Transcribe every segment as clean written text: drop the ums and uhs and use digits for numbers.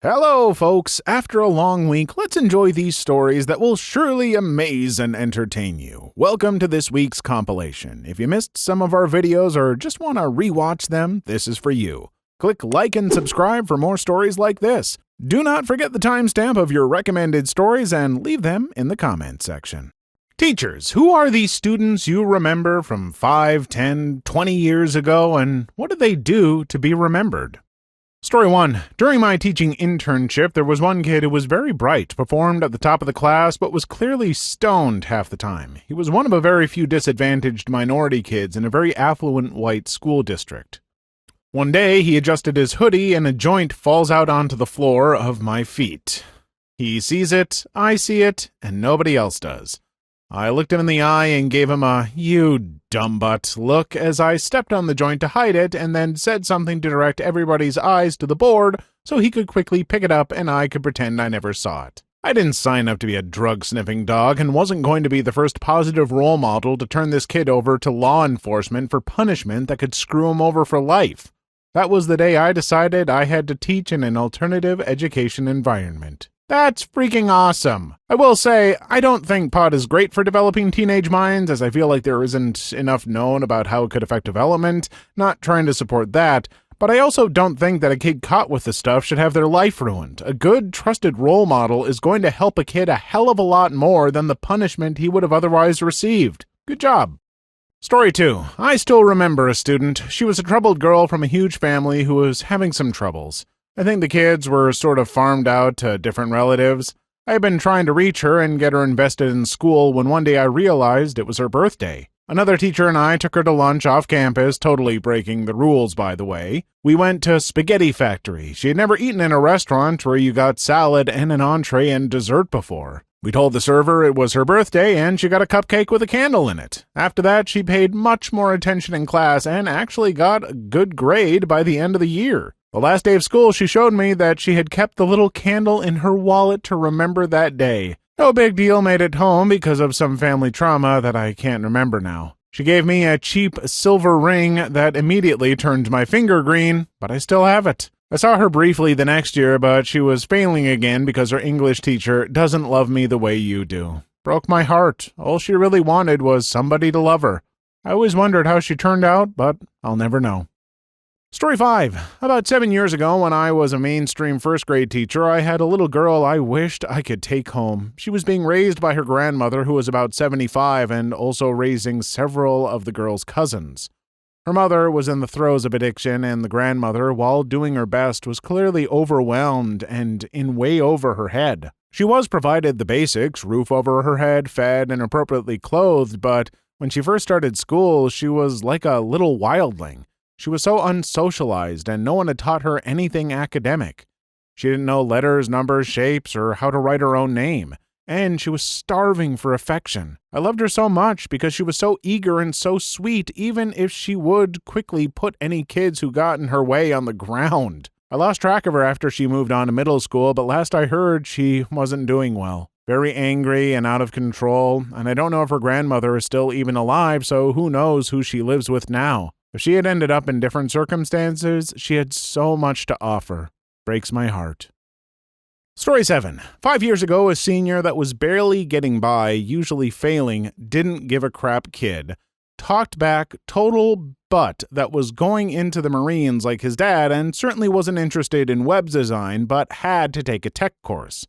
Hello, folks. After a long week, let's enjoy these stories that will surely amaze and entertain you. Welcome to this week's compilation. If you missed some of our videos or just want to rewatch them, this is for you. Click like and subscribe for more stories like this. Do not forget the timestamp of your recommended stories and leave them in the comments section. Teachers, who are these students you remember from 5, 10, 20 years ago, and what did they do to be remembered? Story 1. During my teaching internship, there was one kid who was very bright, performed at the top of the class, but was clearly stoned half the time. He was one of a very few disadvantaged minority kids in a very affluent white school district. One day, he adjusted his hoodie and a joint falls out onto the floor of my feet. He sees it, I see it, and nobody else does. I looked him in the eye and gave him a "you dumb butt" look as I stepped on the joint to hide it and then said something to direct everybody's eyes to the board so he could quickly pick it up and I could pretend I never saw it. I didn't sign up to be a drug-sniffing dog and wasn't going to be the first positive role model to turn this kid over to law enforcement for punishment that could screw him over for life. That was the day I decided I had to teach in an alternative education environment. That's freaking awesome. I will say, I don't think pot is great for developing teenage minds, as I feel like there isn't enough known about how it could affect development. Not trying to support that, but I also don't think that a kid caught with the stuff should have their life ruined. A good, trusted role model is going to help a kid a hell of a lot more than the punishment he would have otherwise received. Good job. Story 2. I still remember a student. She was a troubled girl from a huge family who was having some troubles. I think the kids were sort of farmed out to different relatives. I had been trying to reach her and get her invested in school when one day I realized it was her birthday. Another teacher and I took her to lunch off campus, totally breaking the rules, by the way. We went to Spaghetti Factory. She had never eaten in a restaurant where you got salad and an entree and dessert before. We told the server it was her birthday and she got a cupcake with a candle in it. After that, she paid much more attention in class and actually got a good grade by the end of the year. The last day of school, she showed me that she had kept the little candle in her wallet to remember that day. No big deal made it home because of some family trauma that I can't remember now. She gave me a cheap silver ring that immediately turned my finger green, but I still have it. I saw her briefly the next year, but she was failing again because her English teacher doesn't love me the way you do. Broke my heart. All she really wanted was somebody to love her. I always wondered how she turned out, but I'll never know. Story 5. About 7 years ago, when I was a mainstream first-grade teacher, I had a little girl I wished I could take home. She was being raised by her grandmother, who was about 75, and also raising several of the girl's cousins. Her mother was in the throes of addiction, and the grandmother, while doing her best, was clearly overwhelmed and in way over her head. She was provided the basics, roof over her head, fed, and appropriately clothed, but when she first started school, she was like a little wildling. She was so unsocialized, and no one had taught her anything academic. She didn't know letters, numbers, shapes, or how to write her own name. And she was starving for affection. I loved her so much because she was so eager and so sweet, even if she would quickly put any kids who got in her way on the ground. I lost track of her after she moved on to middle school, but last I heard, she wasn't doing well. Very angry and out of control, and I don't know if her grandmother is still even alive, so who knows who she lives with now. If she had ended up in different circumstances, she had so much to offer. Breaks my heart. Story 7. 5 years ago, a senior that was barely getting by, usually failing, didn't give a crap kid, talked back total butt that was going into the Marines like his dad and certainly wasn't interested in web design, but had to take a tech course.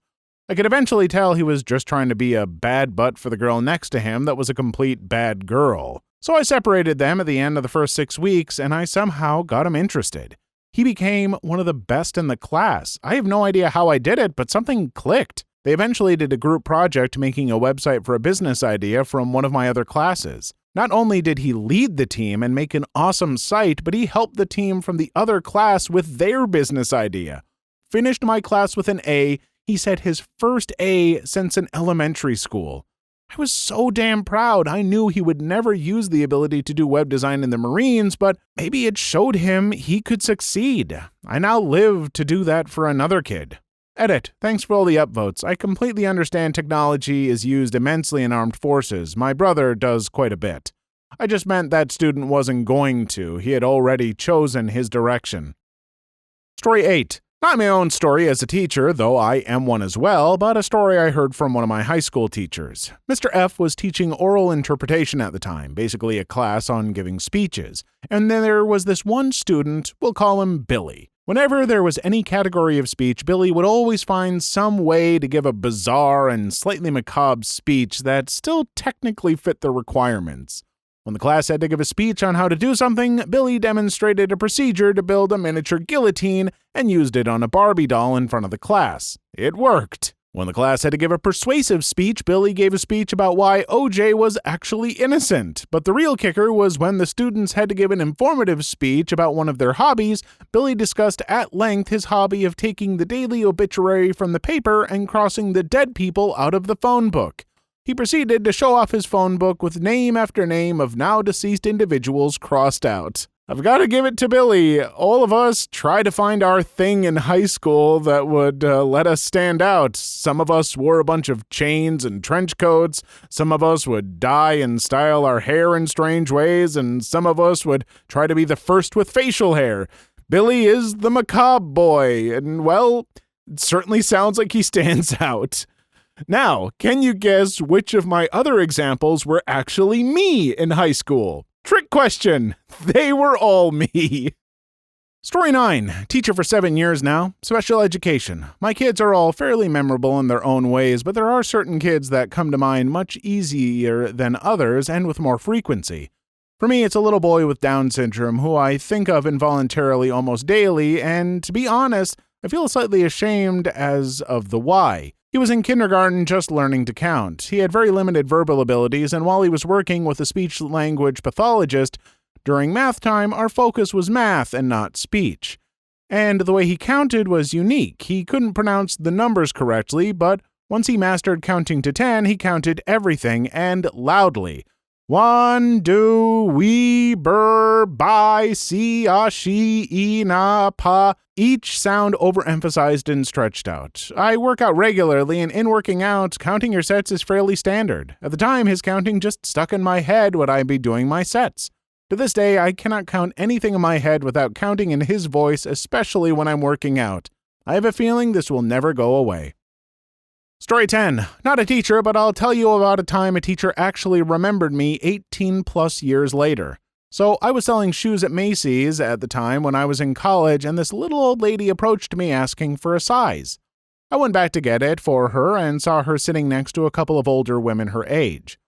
I could eventually tell he was just trying to be a bad butt for the girl next to him that was a complete bad girl. So I separated them at the end of the first 6 weeks, and I somehow got him interested. He became one of the best in the class. I have no idea how I did it, but something clicked. They eventually did a group project making a website for a business idea from one of my other classes. Not only did he lead the team and make an awesome site, but he helped the team from the other class with their business idea. Finished my class with an A. He said his first A since an elementary school. I was so damn proud. I knew he would never use the ability to do web design in the Marines, but maybe it showed him he could succeed. I now live to do that for another kid. Edit. Thanks for all the upvotes. I completely understand technology is used immensely in armed forces. My brother does quite a bit. I just meant that student wasn't going to. He had already chosen his direction. Story 8. Not my own story as a teacher, though I am one as well, but a story I heard from one of my high school teachers. Mr. F was teaching oral interpretation at the time, basically a class on giving speeches. And then there was this one student, we'll call him Billy. Whenever there was any category of speech, Billy would always find some way to give a bizarre and slightly macabre speech that still technically fit the requirements. When the class had to give a speech on how to do something, Billy demonstrated a procedure to build a miniature guillotine and used it on a Barbie doll in front of the class. It worked. When the class had to give a persuasive speech, Billy gave a speech about why OJ was actually innocent. But the real kicker was when the students had to give an informative speech about one of their hobbies, Billy discussed at length his hobby of taking the daily obituary from the paper and crossing the dead people out of the phone book. He proceeded to show off his phone book with name after name of now-deceased individuals crossed out. I've got to give it to Billy. All of us try to find our thing in high school that would let us stand out. Some of us wore a bunch of chains and trench coats. Some of us would dye and style our hair in strange ways. And some of us would try to be the first with facial hair. Billy is the macabre boy. And, well, it certainly sounds like he stands out. Now, can you guess which of my other examples were actually me in high school? Trick question. They were all me. Story 9. Teacher for 7 years now. Special education. My kids are all fairly memorable in their own ways, but there are certain kids that come to mind much easier than others and with more frequency. For me, it's a little boy with Down syndrome who I think of involuntarily almost daily, and to be honest, I feel slightly ashamed as of the why. He was in kindergarten just learning to count. He had very limited verbal abilities, and while he was working with a speech-language pathologist, during math time, our focus was math and not speech. And the way he counted was unique. He couldn't pronounce the numbers correctly, but once he mastered counting to 10, he counted everything, and loudly. 1, 2, we, bur, bi, si, she, e, na, pa. Each sound overemphasized and stretched out. I work out regularly, and in working out, counting your sets is fairly standard. At the time, his counting just stuck in my head when I'd be doing my sets. To this day, I cannot count anything in my head without counting in his voice, especially when I'm working out. I have a feeling this will never go away. Story 10. Not a teacher, but I'll tell you about a time a teacher actually remembered me 18 plus years later. So I was selling shoes at Macy's at the time when I was in college, and this little old lady approached me asking for a size. I went back to get it for her and saw her sitting next to a couple of older women her age.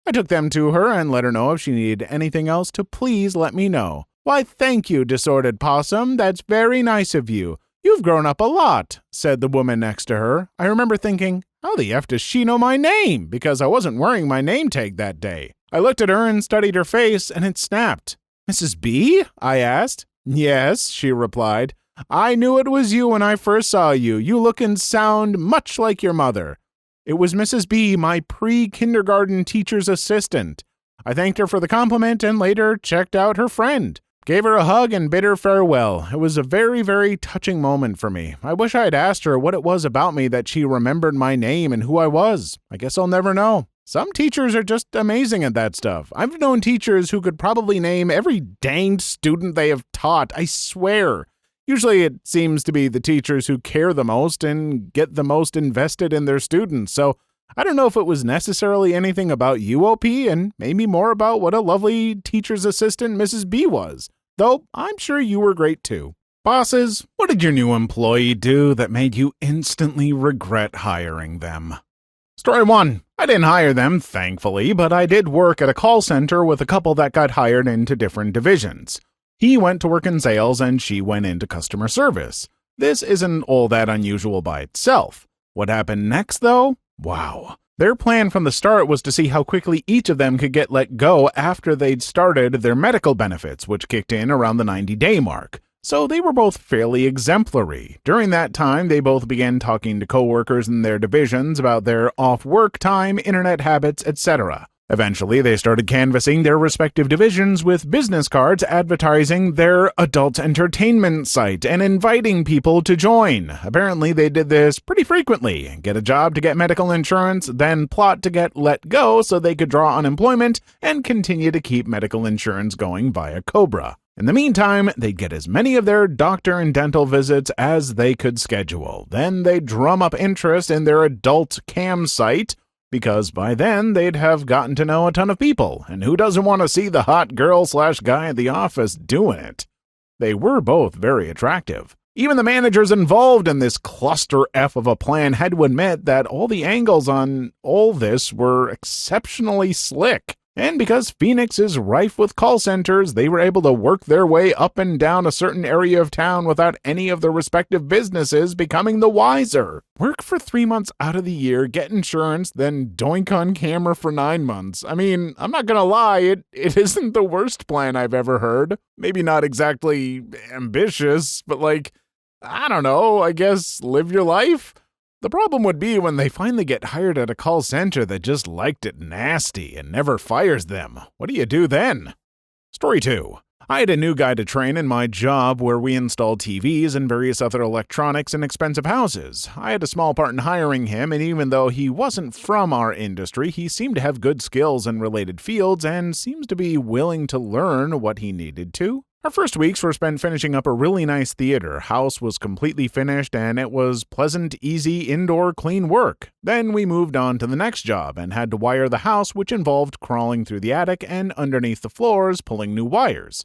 I took them to her and let her know if she needed anything else to please let me know. Why, thank you, Disordered Possum. That's very nice of you. You've grown up a lot, said the woman next to her. I remember thinking, how the F does she know my name? Because I wasn't wearing my name tag that day. I looked at her and studied her face, and it snapped. Mrs. B? I asked. Yes, she replied. I knew it was you when I first saw you. You look and sound much like your mother. It was Mrs. B, my pre-kindergarten teacher's assistant. I thanked her for the compliment and later checked out her friend. Gave her a hug and bid her farewell. It was a very, very touching moment for me. I wish I had asked her what it was about me that she remembered my name and who I was. I guess I'll never know. Some teachers are just amazing at that stuff. I've known teachers who could probably name every danged student they have taught, I swear. Usually it seems to be the teachers who care the most and get the most invested in their students, so I don't know if it was necessarily anything about UOP and maybe more about what a lovely teacher's assistant Mrs. B was. Though I'm sure you were great too. Bosses, what did your new employee do that made you instantly regret hiring them? Story 1. I didn't hire them, thankfully, but I did work at a call center with a couple that got hired into different divisions. He went to work in sales and she went into customer service. This isn't all that unusual by itself. What happened next, though? Wow. Their plan from the start was to see how quickly each of them could get let go after they'd started their medical benefits, which kicked in around the 90-day mark. So they were both fairly exemplary. During that time, they both began talking to coworkers in their divisions about their off-work time, internet habits, etc. Eventually, they started canvassing their respective divisions with business cards advertising their adult entertainment site and inviting people to join. Apparently, they did this pretty frequently. Get a job to get medical insurance, then plot to get let go so they could draw unemployment and continue to keep medical insurance going via Cobra. In the meantime, they'd get as many of their doctor and dental visits as they could schedule. Then they'd drum up interest in their adult cam site, because by then they'd have gotten to know a ton of people, and who doesn't want to see the hot girl/guy at the office doing it? They were both very attractive. Even the managers involved in this cluster F of a plan had to admit that all the angles on all this were exceptionally slick. And because Phoenix is rife with call centers, they were able to work their way up and down a certain area of town without any of their respective businesses becoming the wiser. Work for 3 months out of the year, get insurance, then doink on camera for 9 months. I mean, I'm not gonna lie, it isn't the worst plan I've ever heard. Maybe not exactly ambitious, but I don't know, I guess live your life? The problem would be when they finally get hired at a call center that just liked it nasty and never fires them. What do you do then? Story 2. I had a new guy to train in my job where we installed TVs and various other electronics in expensive houses. I had a small part in hiring him, and even though he wasn't from our industry, he seemed to have good skills in related fields and seems to be willing to learn what he needed to. Our first weeks were spent finishing up a really nice theater. House was completely finished, and it was pleasant, easy, indoor, clean work. Then we moved on to the next job and had to wire the house, which involved crawling through the attic and underneath the floors, pulling new wires.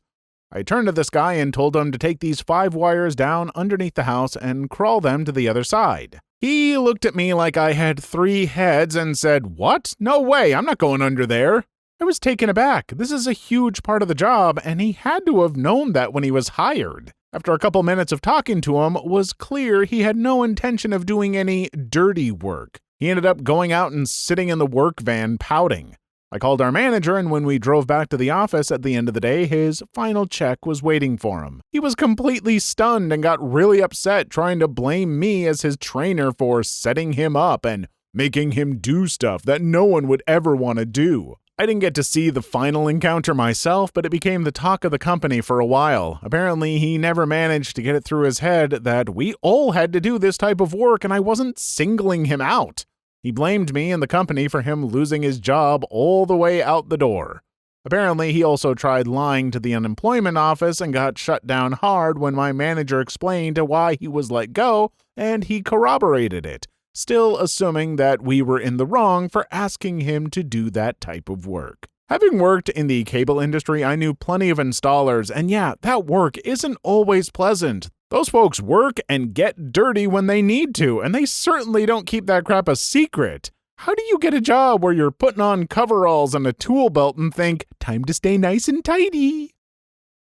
I turned to this guy and told him to take these 5 wires down underneath the house and crawl them to the other side. He looked at me like I had 3 heads and said, "What? No way, I'm not going under there." I was taken aback. This is a huge part of the job, and he had to have known that when he was hired. After a couple minutes of talking to him, it was clear he had no intention of doing any dirty work. He ended up going out and sitting in the work van pouting. I called our manager, and when we drove back to the office at the end of the day, his final check was waiting for him. He was completely stunned and got really upset, trying to blame me as his trainer for setting him up and making him do stuff that no one would ever want to do. I didn't get to see the final encounter myself, but it became the talk of the company for a while. Apparently, he never managed to get it through his head that we all had to do this type of work, and I wasn't singling him out. He blamed me and the company for him losing his job all the way out the door. Apparently, he also tried lying to the unemployment office and got shut down hard when my manager explained why he was let go, and he corroborated it, still assuming that we were in the wrong for asking him to do that type of work. Having worked in the cable industry, I knew plenty of installers, and yeah, that work isn't always pleasant. Those folks work and get dirty when they need to, and they certainly don't keep that crap a secret. How do you get a job where you're putting on coveralls and a tool belt and think, time to stay nice and tidy?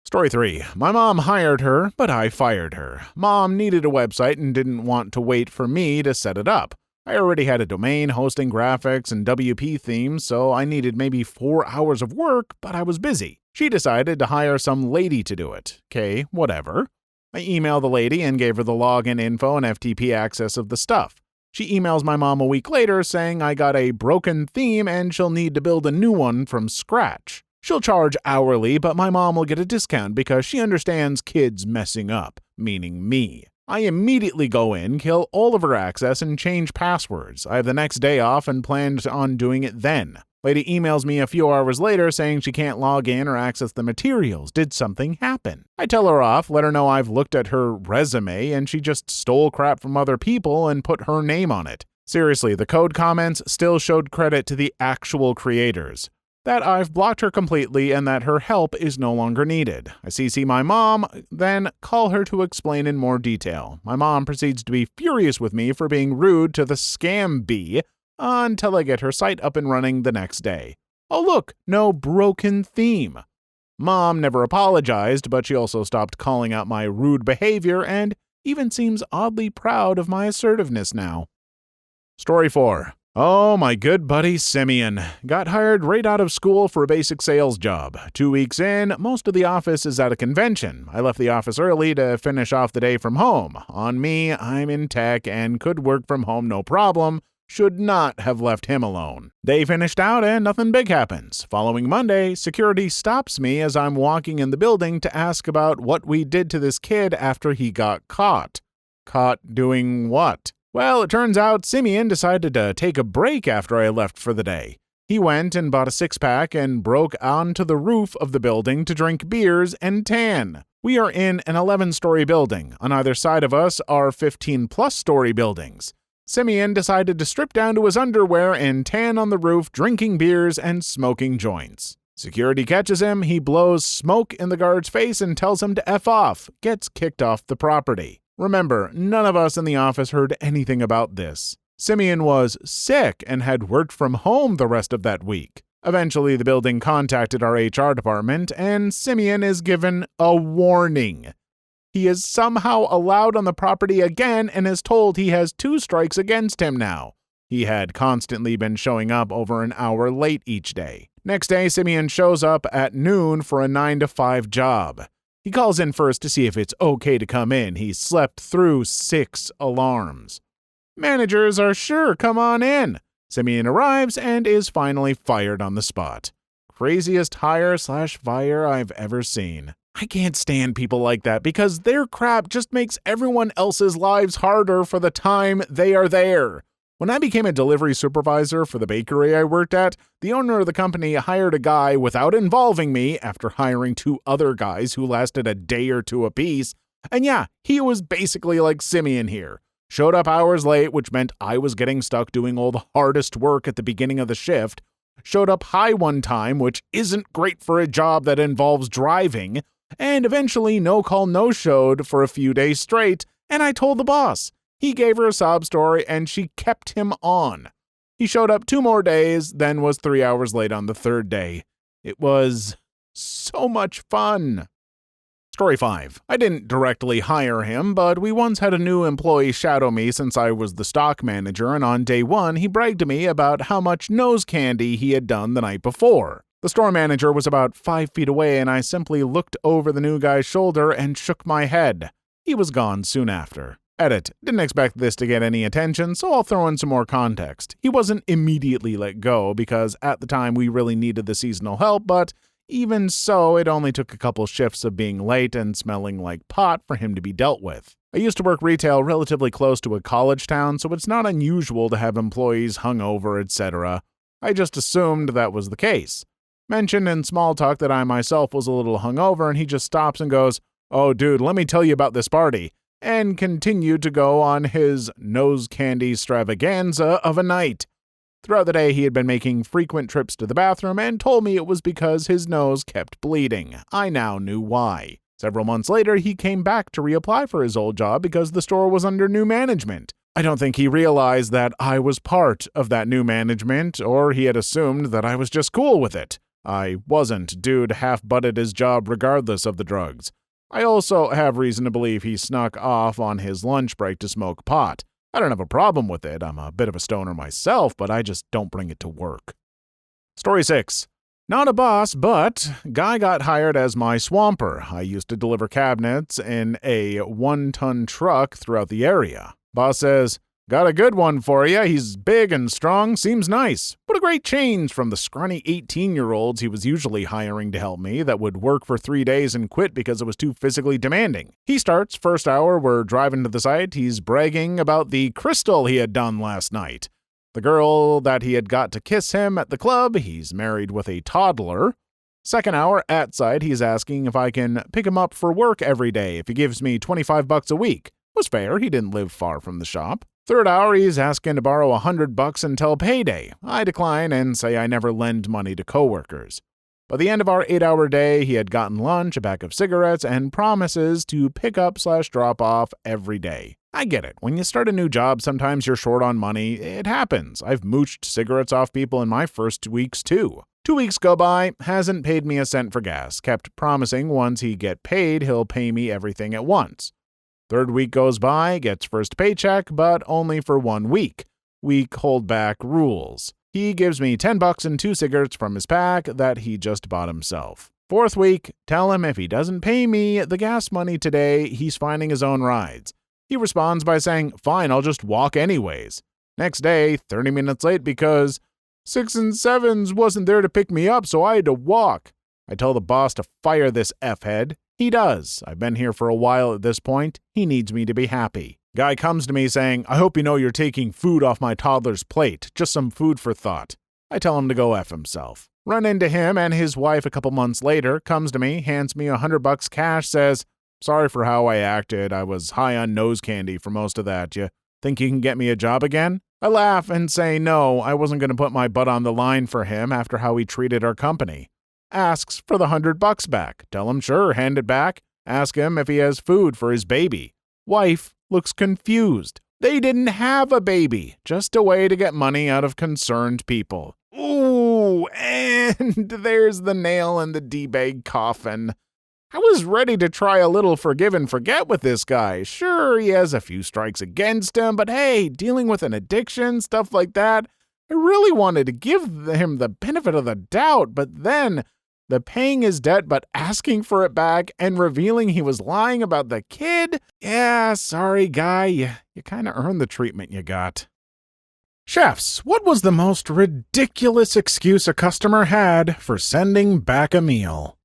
Story 3. My mom hired her, but I fired her. Mom needed a website and didn't want to wait for me to set it up. I already had a domain, hosting graphics, and WP themes, so I needed maybe 4 hours of work, but I was busy. She decided to hire some lady to do it. Okay, whatever. I emailed the lady and gave her the login info and FTP access of the stuff. She emails my mom a week later saying I got a broken theme and she'll need to build a new one from scratch. She'll charge hourly, but my mom will get a discount because she understands kids messing up, meaning me. I immediately go in, kill all of her access, and change passwords. I have the next day off and planned on doing it then. Lady emails me a few hours later saying she can't log in or access the materials. Did something happen? I tell her off, let her know I've looked at her resume, and she just stole crap from other people and put her name on it. Seriously, the code comments still showed credit to the actual creators. That I've blocked her completely and that her help is no longer needed. I CC my mom, then call her to explain in more detail. My mom proceeds to be furious with me for being rude to the scam bee until I get her site up and running the next day. Oh look, no broken theme. Mom never apologized, but she also stopped calling out my rude behavior and even seems oddly proud of my assertiveness now. Story 4. Oh, my good buddy Simeon. Got hired right out of school for a basic sales job. 2 weeks in, most of the office is at a convention. I left the office early to finish off the day from home. On me, I'm in tech and could work from home no problem. Should not have left him alone. Day finished out and nothing big happens. Following Monday, security stops me as I'm walking in the building to ask about what we did to this kid after he got caught. Caught doing what? Well, it turns out Simeon decided to take a break after I left for the day. He went and bought a six-pack and broke onto the roof of the building to drink beers and tan. We are in an 11-story building. On either side of us are 15-plus story buildings. Simeon decided to strip down to his underwear and tan on the roof, drinking beers and smoking joints. Security catches him, he blows smoke in the guard's face and tells him to F off, gets kicked off the property. Remember, none of us in the office heard anything about this. Simeon was sick and had worked from home the rest of that week. Eventually, the building contacted our HR department, and Simeon is given a warning. He is somehow allowed on the property again and is told he has 2 strikes against him now. He had constantly been showing up over an hour late each day. Next day, Simeon shows up at noon for a 9 to 5 job. He calls in first to see if it's okay to come in. He slept through 6 alarms. Managers are sure, come on in. Simeon arrives and is finally fired on the spot. Craziest hire/fire I've ever seen. I can't stand people like that because their crap just makes everyone else's lives harder for the time they are there. When I became a delivery supervisor for the bakery I worked at, the owner of the company hired a guy without involving me after hiring 2 other guys who lasted a day or 2 apiece. And yeah, he was basically like Simeon here. Showed up hours late, which meant I was getting stuck doing all the hardest work at the beginning of the shift. Showed up high one time, which isn't great for a job that involves driving. And eventually no-call no-showed for a few days straight, and I told the boss. He gave her a sob story, and she kept him on. He showed up 2 more days, then was 3 hours late on the 3rd day. It was so much fun. Story 5. I didn't directly hire him, but we once had a new employee shadow me since I was the stock manager, and on day 1, he bragged to me about how much nose candy he had done the night before. The store manager was about 5 feet away, and I simply looked over the new guy's shoulder and shook my head. He was gone soon after. Edit. Didn't expect this to get any attention, so I'll throw in some more context. He wasn't immediately let go because at the time we really needed the seasonal help, but even so, it only took a couple shifts of being late and smelling like pot for him to be dealt with. I used to work retail relatively close to a college town, so it's not unusual to have employees hungover, etc. I just assumed that was the case. Mentioned in small talk that I myself was a little hungover, and he just stops and goes, "Oh dude, let me tell you about this party," and continued to go on his nose candy extravaganza of a night. Throughout the day, he had been making frequent trips to the bathroom and told me it was because his nose kept bleeding. I now knew why. Several months later, he came back to reapply for his old job because the store was under new management. I don't think he realized that I was part of that new management, or he had assumed that I was just cool with it. I wasn't. Dude half-butted his job regardless of the drugs. I also have reason to believe he snuck off on his lunch break to smoke pot. I don't have a problem with it. I'm a bit of a stoner myself, but I just don't bring it to work. Story 6. Not a boss, but guy got hired as my swamper. I used to deliver cabinets in a 1-ton truck throughout the area. Boss says, "Got a good one for you. He's big and strong, seems nice." What a great change from the scrawny 18-year-olds he was usually hiring to help me that would work for 3 days and quit because it was too physically demanding. He starts, first hour, we're driving to the site, he's bragging about the crystal he had done last night. The girl that he had got to kiss him at the club, he's married with a toddler. Second hour, at site, he's asking if I can pick him up for work every day if he gives me $25 a week. Was fair, he didn't live far from the shop. Third hour, he's asking to borrow $100 until payday. I decline and say I never lend money to coworkers. By the end of our 8-hour day, he had gotten lunch, a pack of cigarettes, and promises to pick up/drop off every day. I get it. When you start a new job, sometimes you're short on money. It happens. I've mooched cigarettes off people in my first weeks, too. 2 weeks go by, hasn't paid me a cent for gas, kept promising once he get paid, he'll pay me everything at once. Third week goes by, gets first paycheck, but only for 1 week. Week holdback rules. He gives me $10 and 2 cigarettes from his pack that he just bought himself. Fourth week, tell him if he doesn't pay me the gas money today, he's finding his own rides. He responds by saying, "Fine, I'll just walk anyways." Next day, 30 minutes late because 6 and 7s wasn't there to pick me up, so I had to walk. I tell the boss to fire this F-head. He does. I've been here for a while at this point. He needs me to be happy. Guy comes to me saying, "I hope you know you're taking food off my toddler's plate. Just some food for thought." I tell him to go F himself. Run into him and his wife a couple months later, comes to me, hands me $100 cash, says, "Sorry for how I acted. I was high on nose candy for most of that. You think you can get me a job again?" I laugh and say no, I wasn't going to put my butt on the line for him after how he treated our company. Asks for the $100 back. Tell him sure, hand it back. Ask him if he has food for his baby. Wife looks confused. They didn't have a baby, just a way to get money out of concerned people. Ooh, and there's the nail in the D-bag coffin. I was ready to try a little forgive and forget with this guy. Sure, he has a few strikes against him, but hey, dealing with an addiction, stuff like that, I really wanted to give him the benefit of the doubt, but then the paying his debt but asking for it back and revealing he was lying about the kid? Yeah, sorry, guy, you kind of earned the treatment you got. Chefs, what was the most ridiculous excuse a customer had for sending back a meal?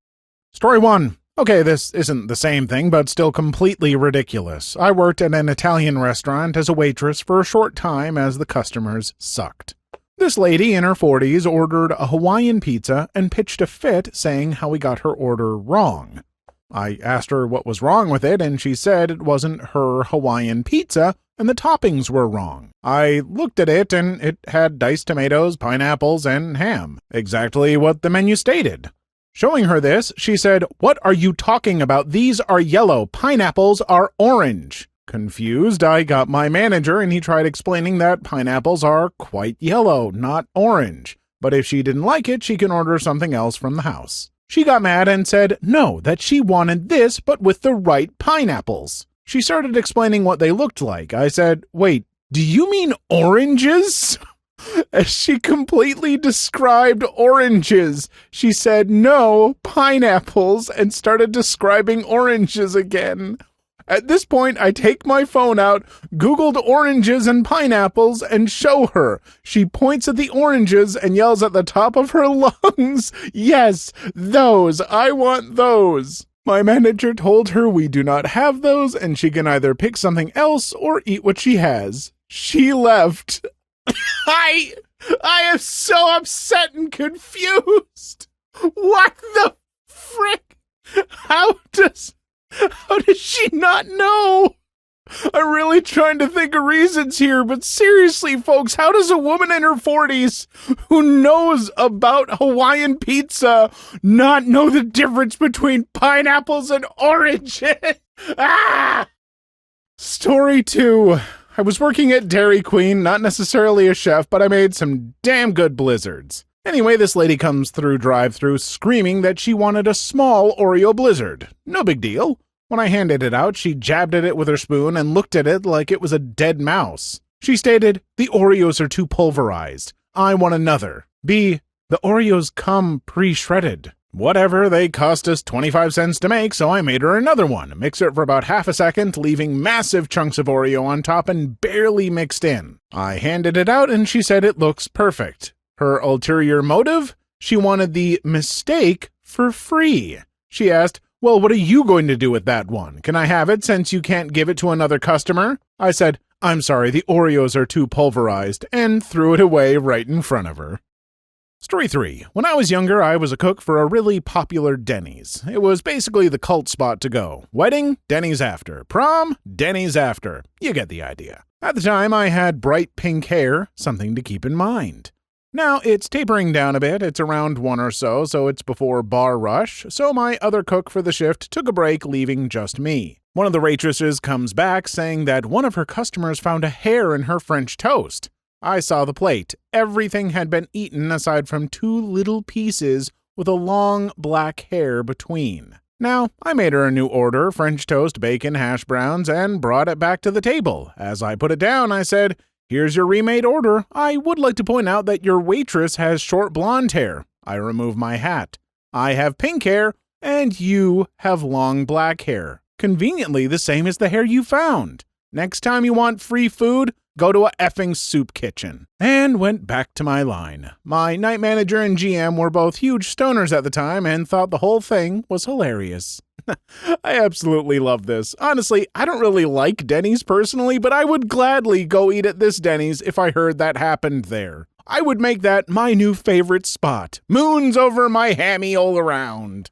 Story 1. Okay, this isn't the same thing, but still completely ridiculous. I worked at an Italian restaurant as a waitress for a short time as the customers sucked. This lady in her 40s ordered a Hawaiian pizza and pitched a fit saying how we got her order wrong. I asked her what was wrong with it, and she said it wasn't her Hawaiian pizza and the toppings were wrong. I looked at it, and it had diced tomatoes, pineapples, and ham. Exactly what the menu stated. Showing her this, she said, "What are you talking about? These are yellow. Pineapples are orange." Confused, I got my manager, and he tried explaining that pineapples are quite yellow, not orange. But if she didn't like it, she can order something else from the house. She got mad and said, no, that she wanted this, but with the right pineapples. She started explaining what they looked like. I said, "Wait, do you mean oranges?" As she completely described oranges, she said, "No, pineapples," and started describing oranges again. At this point, I take my phone out, Googled oranges and pineapples, and show her. She points at the oranges and yells at the top of her lungs, "Yes, those! I want those!" My manager told her we do not have those, and she can either pick something else or eat what she has. She left. I am so upset and confused. What the frick? How does she not know? I'm really trying to think of reasons here, but seriously, folks, how does a woman in her 40s who knows about Hawaiian pizza not know the difference between pineapples and oranges? Story 2. I was working at Dairy Queen, not necessarily a chef, but I made some damn good blizzards. Anyway, this lady comes through drive-thru screaming that she wanted a small Oreo blizzard. No big deal. When I handed it out, she jabbed at it with her spoon and looked at it like it was a dead mouse. She stated, "The Oreos are too pulverized. I want another." B. The Oreos come pre-shredded. Whatever, they cost us 25 cents to make, so I made her another one. Mix it for about half a second, leaving massive chunks of Oreo on top and barely mixed in. I handed it out and she said it looks perfect. Her ulterior motive? She wanted the mistake for free. She asked, "Well, what are you going to do with that one? Can I have it since you can't give it to another customer?" I said, "I'm sorry, the Oreos are too pulverized," and threw it away right in front of her. Story 3. When I was younger, I was a cook for a really popular Denny's. It was basically the cult spot to go. Wedding? Denny's after. Prom? Denny's after. You get the idea. At the time, I had bright pink hair, something to keep in mind. Now, it's tapering down a bit. It's around 1 or so it's before bar rush, so my other cook for the shift took a break, leaving just me. One of the waitresses comes back saying that one of her customers found a hair in her French toast. I saw the plate. Everything had been eaten aside from 2 little pieces with a long black hair between. Now, I made her a new order, French toast, bacon, hash browns, and brought it back to the table. As I put it down, I said, "Here's your remade order. I would like to point out that your waitress has short blonde hair." I remove my hat. "I have pink hair, and you have long black hair. Conveniently the same as the hair you found. Next time you want free food, go to a effing soup kitchen." And went back to my line. My night manager and GM were both huge stoners at the time and thought the whole thing was hilarious. I absolutely love this. Honestly, I don't really like Denny's personally, but I would gladly go eat at this Denny's if I heard that happened there. I would make that my new favorite spot. Moons over my hammy all around.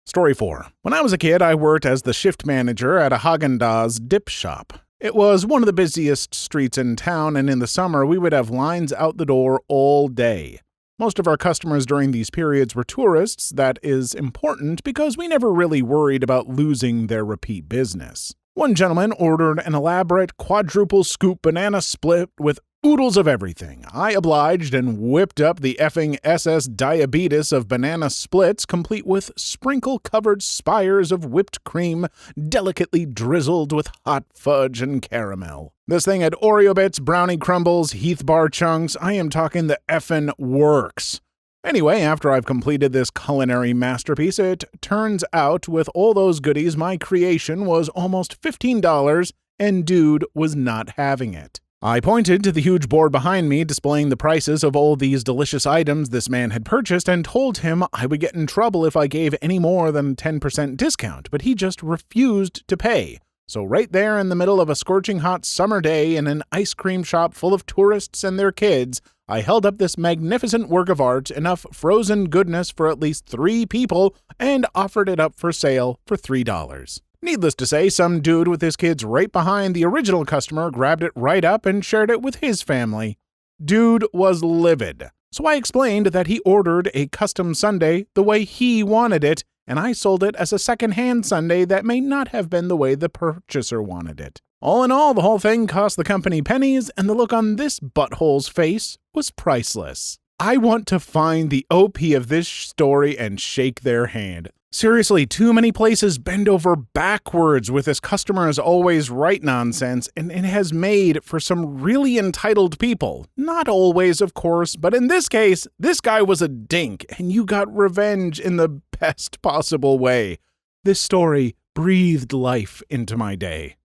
Story 4. When I was a kid, I worked as the shift manager at a Haagen-Dazs dip shop. It was one of the busiest streets in town, and in the summer, we would have lines out the door all day. Most of our customers during these periods were tourists. That is important because we never really worried about losing their repeat business. One gentleman ordered an elaborate quadruple scoop banana split with oodles of everything. I obliged and whipped up the effing SS diabetes of banana splits, complete with sprinkle-covered spires of whipped cream, delicately drizzled with hot fudge and caramel. This thing had Oreo bits, brownie crumbles, Heath bar chunks. I am talking the effing works. Anyway, after I've completed this culinary masterpiece, it turns out with all those goodies, my creation was almost $15, and dude was not having it. I pointed to the huge board behind me displaying the prices of all these delicious items this man had purchased and told him I would get in trouble if I gave any more than 10% discount, but he just refused to pay. So right there in the middle of a scorching hot summer day in an ice cream shop full of tourists and their kids, I held up this magnificent work of art, enough frozen goodness for at least 3 people, and offered it up for sale for $3. Needless to say, some dude with his kids right behind the original customer grabbed it right up and shared it with his family. Dude was livid. So I explained that he ordered a custom sundae the way he wanted it, and I sold it as a second-hand sundae that may not have been the way the purchaser wanted it. All in all, the whole thing cost the company pennies, and the look on this butthole's face was priceless. I want to find the OP of this story and shake their hand. Seriously, too many places bend over backwards with this customer is always right nonsense, and it has made for some really entitled people. Not always, of course, but in this case, this guy was a dink, and you got revenge in the best possible way. This story breathed life into my day.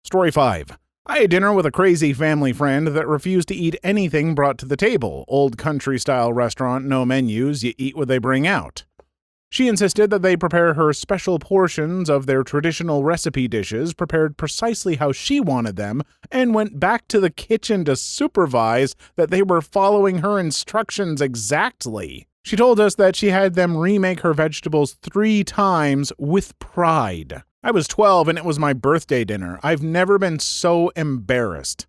Story 5. I had dinner with a crazy family friend that refused to eat anything brought to the table. Old country-style restaurant, no menus, you eat what they bring out. She insisted that they prepare her special portions of their traditional recipe dishes, prepared precisely how she wanted them, and went back to the kitchen to supervise that they were following her instructions exactly. She told us that she had them remake her vegetables 3 times with pride. I was 12 and it was my birthday dinner. I've never been so embarrassed.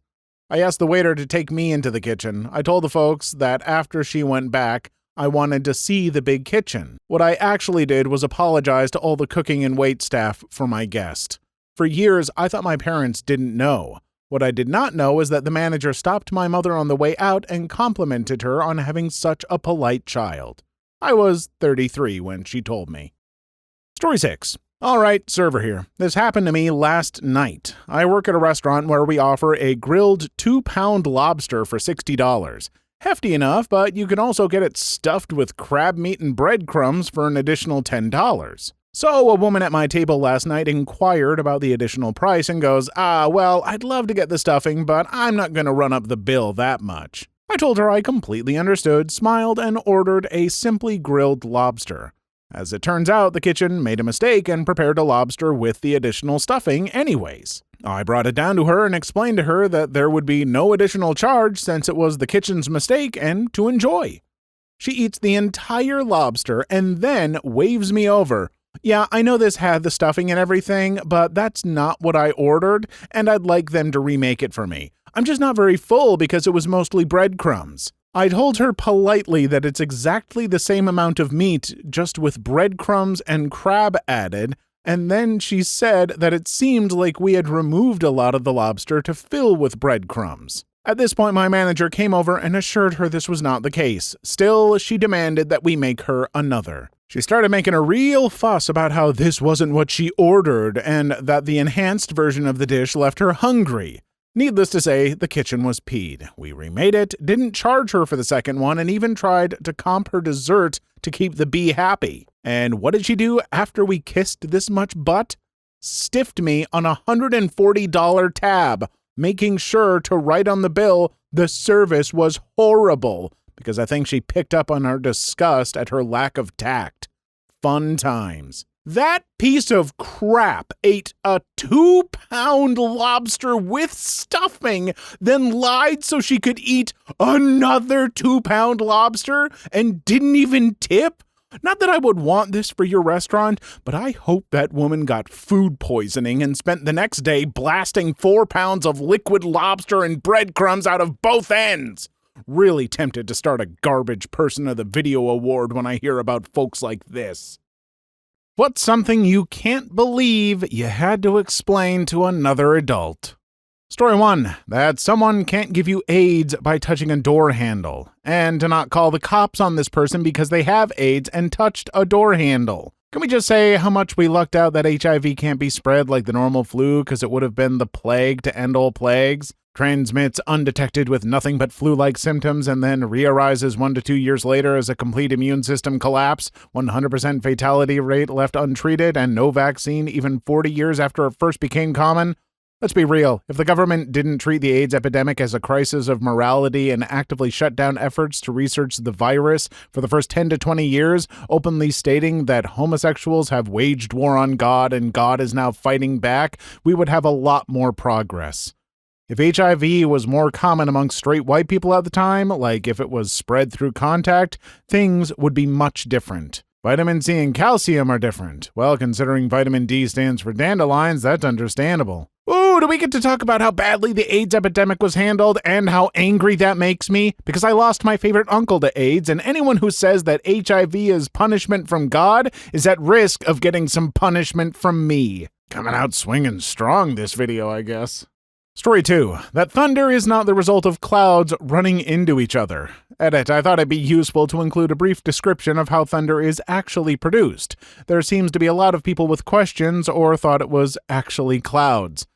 I asked the waiter to take me into the kitchen. I told the folks that after she went back, I wanted to see the big kitchen. What I actually did was apologize to all the cooking and wait staff for my guest. For years, I thought my parents didn't know. What I did not know is that the manager stopped my mother on the way out and complimented her on having such a polite child. I was 33 when she told me. Story 6. All right, server here. This happened to me last night. I work at a restaurant where we offer a grilled 2-pound lobster for $60. Hefty enough, but you can also get it stuffed with crab meat and breadcrumbs for an additional $10. So a woman at my table last night inquired about the additional price and goes, well, I'd love to get the stuffing, but I'm not going to run up the bill that much. I told her I completely understood, smiled, and ordered a simply grilled lobster. As it turns out, the kitchen made a mistake and prepared a lobster with the additional stuffing anyways. I brought it down to her and explained to her that there would be no additional charge since it was the kitchen's mistake and to enjoy. She eats the entire lobster and then waves me over. Yeah, I know this had the stuffing and everything, but that's not what I ordered, and I'd like them to remake it for me. I'm just not very full because it was mostly breadcrumbs. I told her politely that it's exactly the same amount of meat, just with breadcrumbs and crab added, and then she said that it seemed like we had removed a lot of the lobster to fill with breadcrumbs. At this point, my manager came over and assured her this was not the case. Still, she demanded that we make her another. She started making a real fuss about how this wasn't what she ordered and that the enhanced version of the dish left her hungry. Needless to say, the kitchen was peed. We remade it, didn't charge her for the second one, and even tried to comp her dessert to keep the bee happy. And what did she do after we kissed this much butt? Stiffed me on a $140 tab, making sure to write on the bill the service was horrible, because I think she picked up on our disgust at her lack of tact. Fun times. That piece of crap ate a 2-pound lobster with stuffing, then lied so she could eat another 2-pound lobster and didn't even tip? Not that I would want this for your restaurant, but I hope that woman got food poisoning and spent the next day blasting 4 pounds of liquid lobster and breadcrumbs out of both ends. Really tempted to start a Garbage Person of the Video award when I hear about folks like this. What's something you can't believe you had to explain to another adult? Story 1, that someone can't give you AIDS by touching a door handle, and to not call the cops on this person because they have AIDS and touched a door handle. Can we just say how much we lucked out that HIV can't be spread like the normal flu because it would have been the plague to end all plagues? Transmits undetected with nothing but flu-like symptoms and then re-arises 1 to 2 years later as a complete immune system collapse, 100% fatality rate left untreated, and no vaccine even 40 years after it first became common? Let's be real, if the government didn't treat the AIDS epidemic as a crisis of morality and actively shut down efforts to research the virus for the first 10 to 20 years, openly stating that homosexuals have waged war on God and God is now fighting back, we would have a lot more progress. If HIV was more common among straight white people at the time, like if it was spread through contact, things would be much different. Vitamin C and calcium are different. Well, considering vitamin D stands for dandelions, that's understandable. Ooh, do we get to talk about how badly the AIDS epidemic was handled and how angry that makes me? Because I lost my favorite uncle to AIDS, and anyone who says that HIV is punishment from God is at risk of getting some punishment from me. Coming out swinging strong this video, I guess. Story 2, that thunder is not the result of clouds running into each other. Edit, I thought it'd be useful to include a brief description of how thunder is actually produced. There seems to be a lot of people with questions or thought it was actually clouds.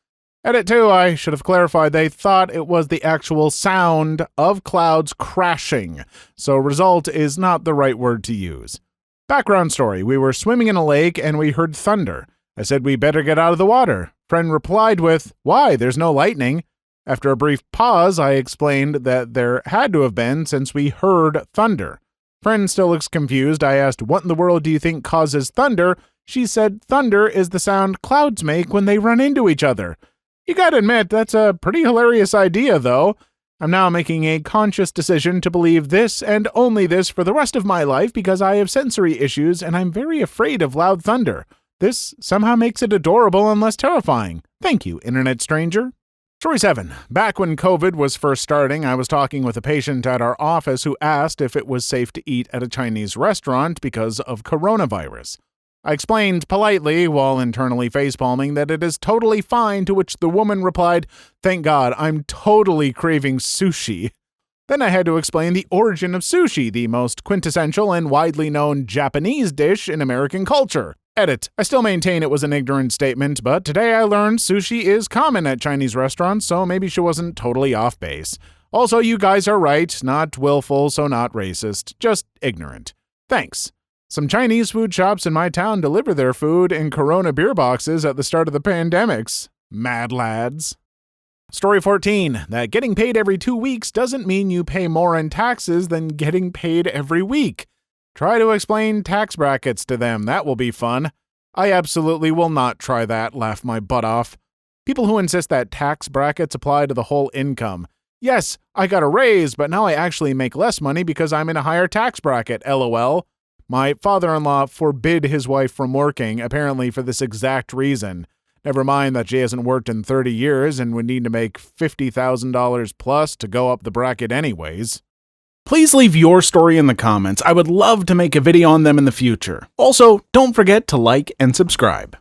Edit 2, I should have clarified they thought it was the actual sound of clouds crashing, so result is not the right word to use. Background story, we were swimming in a lake and we heard thunder. I said we better get out of the water. Friend replied with, "Why? There's no lightning." After a brief pause, I explained that there had to have been since we heard thunder. Friend still looks confused. I asked, "What in the world do you think causes thunder?" She said, "Thunder is the sound clouds make when they run into each other." You gotta admit, that's a pretty hilarious idea, though. I'm now making a conscious decision to believe this and only this for the rest of my life because I have sensory issues and I'm very afraid of loud thunder. This somehow makes it adorable and less terrifying. Thank you, internet stranger. Story 7. Back when COVID was first starting, I was talking with a patient at our office who asked if it was safe to eat at a Chinese restaurant because of coronavirus. I explained politely, while internally facepalming, that it is totally fine, to which the woman replied, "Thank God, I'm totally craving sushi." Then I had to explain the origin of sushi, the most quintessential and widely known Japanese dish in American culture. Edit. I still maintain it was an ignorant statement, but today I learned sushi is common at Chinese restaurants, so maybe she wasn't totally off base. Also, you guys are right, not willful, so not racist, just ignorant. Thanks. Some Chinese food shops in my town deliver their food in Corona beer boxes at the start of the pandemics. Mad lads. Story 14, that getting paid every 2 weeks doesn't mean you pay more in taxes than getting paid every week. Try to explain tax brackets to them, that will be fun. I absolutely will not try that, laugh my butt off. People who insist that tax brackets apply to the whole income. Yes, I got a raise, but now I actually make less money because I'm in a higher tax bracket, lol. My father-in-law forbid his wife from working, apparently for this exact reason. Never mind that she hasn't worked in 30 years and would need to make $50,000 plus to go up the bracket anyways. Please leave your story in the comments. I would love to make a video on them in the future. Also, don't forget to like and subscribe.